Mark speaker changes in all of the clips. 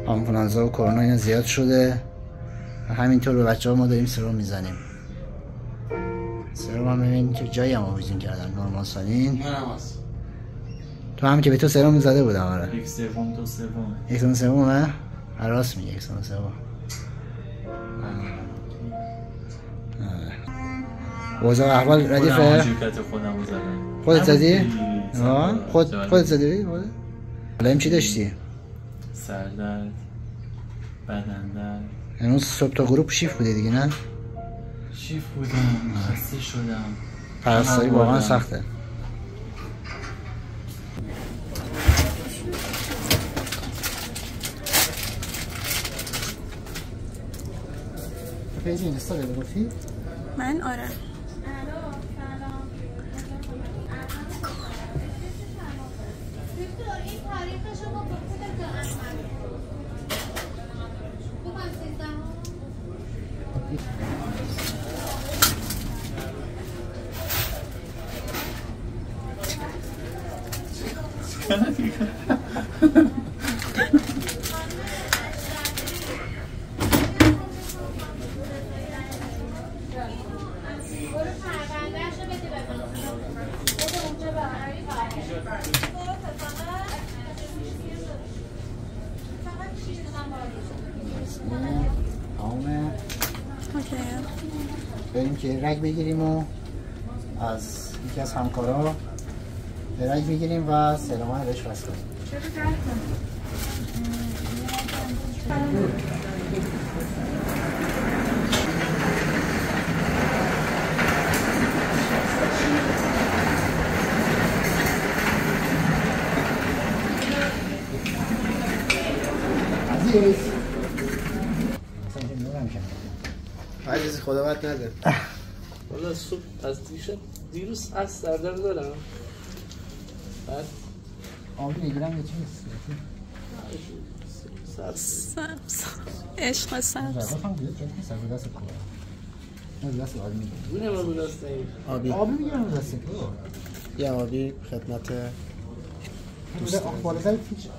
Speaker 1: آنفولانزا و کرونا اینا زیاد شده، همینطور به بچه‌ها ما داریم سرم میزنیم. سرم هم ببین چه جایی هم آویزون کردن. نورماسانین تو هم که به تو سرم زده بودم. آره یک سوم نه؟ راست میگه یک سوم. اوضاع احوال ردیفه؟ خودت زدی؟ خودت زدی؟ حالا چی داشتی؟
Speaker 2: سردرد، بدن درد.
Speaker 1: امروز صبح تا غروب شیف بودی دیگه نه؟
Speaker 2: شیف بودم، خسته شدم.
Speaker 1: پرستاری واقعا سخته. پیجی اینستا رو بگفتی؟
Speaker 3: من آره.
Speaker 1: بریم که رگ بگیریم و از یکی از همکارا رگ بگیریم و سرما رو بهش وصل کنیم.
Speaker 4: عزیز خدا بد نده. والا صبح از دیروز از سردر دارم. بعد
Speaker 1: آبی نگیرم یه چیز
Speaker 3: سبز عشق سبز
Speaker 1: آبی میگیرم رو دست
Speaker 4: یه آبی خدمت
Speaker 1: دوست بالاتر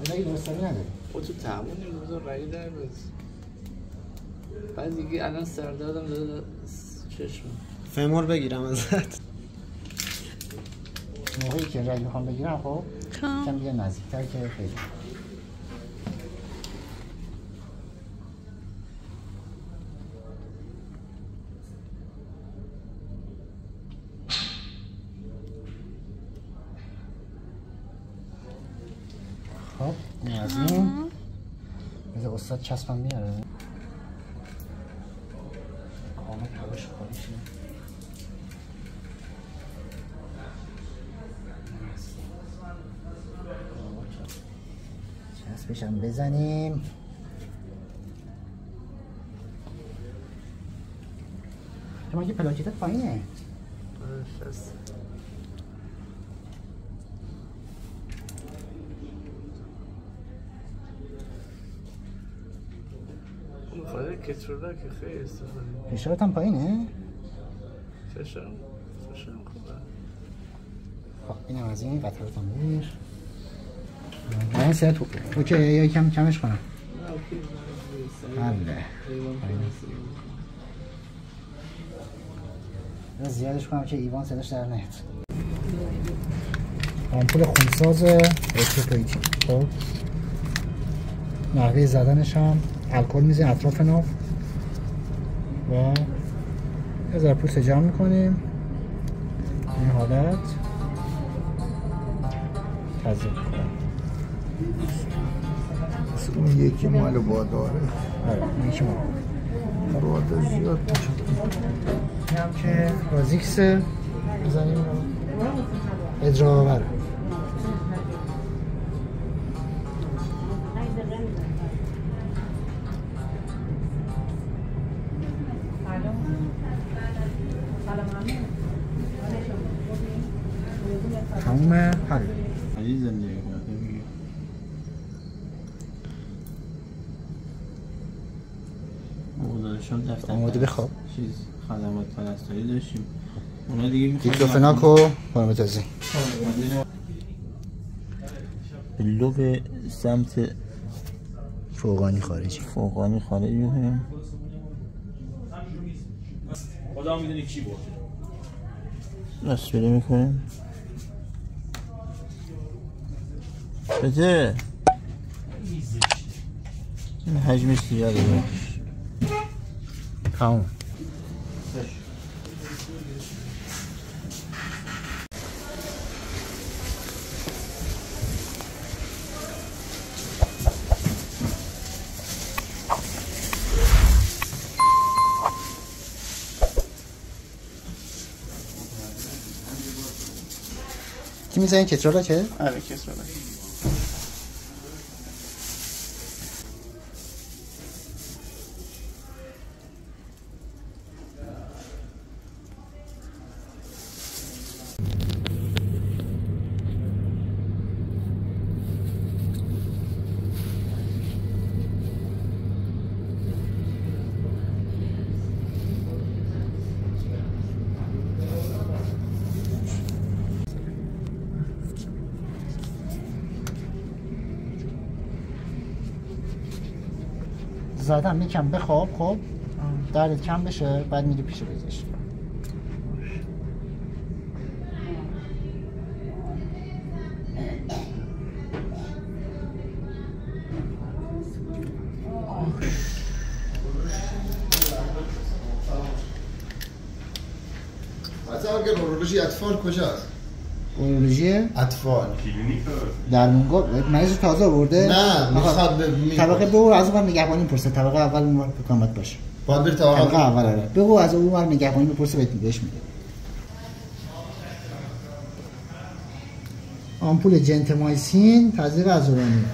Speaker 1: رای درستانی نداری
Speaker 4: او تو تعمون این روزا رای در بود. بعد دیگه الان سردردم داده چشم
Speaker 5: فمور بگیرم ازت.
Speaker 1: موقعی که رای میخوام بگیرم خب کم دیگه نزدیکتر که خیلی خب این از این بذار استاد چسبم میاره کامل حالش خواهیشه چسبش هم بزنیم. شما یه پلاکیتت پایینه
Speaker 4: مخاله کترولا که خیلی استفاده
Speaker 1: فشارت هم پایینه؟
Speaker 4: فشارم خوبه.
Speaker 1: خب اینم از این قطرات هم بیر این سه تو اوکی یا کم کمش کنم حله زیادش کنم که ایوان صداش در نیاد. آمپول خونساز ارتوپیکی. خب نحوه زدنش هم الکل میزنیم اطراف ناف و یه ذره پوست جمع میکنیم این حالت تزریق کنیم.
Speaker 6: اون یکی مال باداره.
Speaker 1: آره یکی مال
Speaker 6: بادار زیاد میشه.
Speaker 1: این هم که رازیکس بزنیم اجرا آوره. تمومه حل.
Speaker 2: علی زندگی کرده میگه مقدارشان دفتر
Speaker 1: آماده بخواب
Speaker 2: چیز خدمات پرستاری داشتیم اونا دیگه
Speaker 1: دیکلوفناک و پارامتازین
Speaker 2: لو به سمت
Speaker 1: فوقانی خارجی.
Speaker 2: فوقانی خارجی بکنیم.
Speaker 7: خدا میدونی کی برده.
Speaker 2: دستگیری میکنیم. بده این حجمش زیاده باش.
Speaker 1: تمام. کی میزنی کترالا که؟
Speaker 2: آره کترالا.
Speaker 1: زدم یکم بخواب. خب دردت کم بشه بعد میری پیش پزشک.
Speaker 6: اصلا نورولوژی اطفال کجاست؟
Speaker 1: نورولوژی
Speaker 6: اطفال
Speaker 1: در مونگا مریض تازه آورده؟
Speaker 6: نه میخواد
Speaker 1: طبقه بگو از اون نگهبانی میپرسه. طبقه اول اون ور کامت باشه.
Speaker 6: باید بری
Speaker 1: طبقه اول. آره بگو از اون ور نگهبانی میپرسه بهش میده. آمپول جنتامایسین تزریق عضلانی.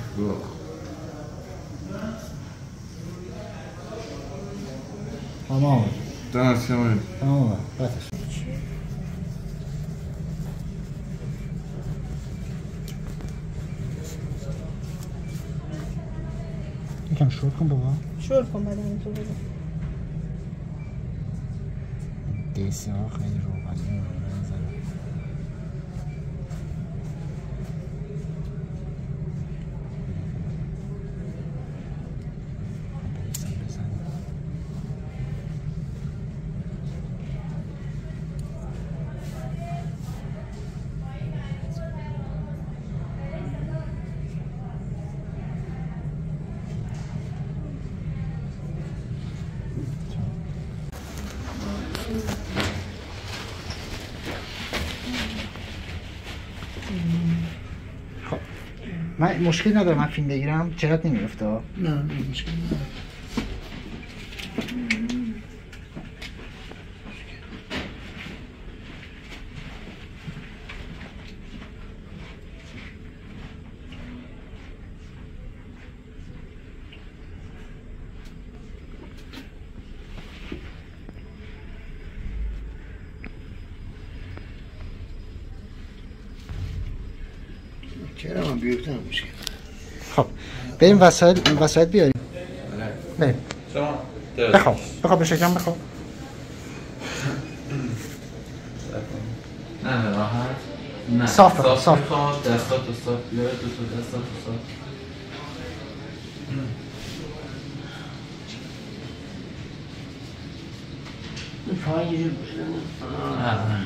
Speaker 1: تمام. تمام. باتش. یکم شور کن بابا.
Speaker 3: شور کن بدن تو بزن.
Speaker 1: دیسی ها خیلی روغنی نزنه. خب من مشکل ندارم من فیلم بگیرم. چرت نمیفته؟
Speaker 6: نه مشکل نداره. چرا من بیفتم مشکل.
Speaker 1: خب بریم وسایل بیاریم. بریم. بخواب بشکم بخواب.
Speaker 4: نه راحت. نه
Speaker 1: صاف بخواب. صاف.
Speaker 4: دستاتو صاف بیار. دستاتو صاف. این پای یه جور بشنم.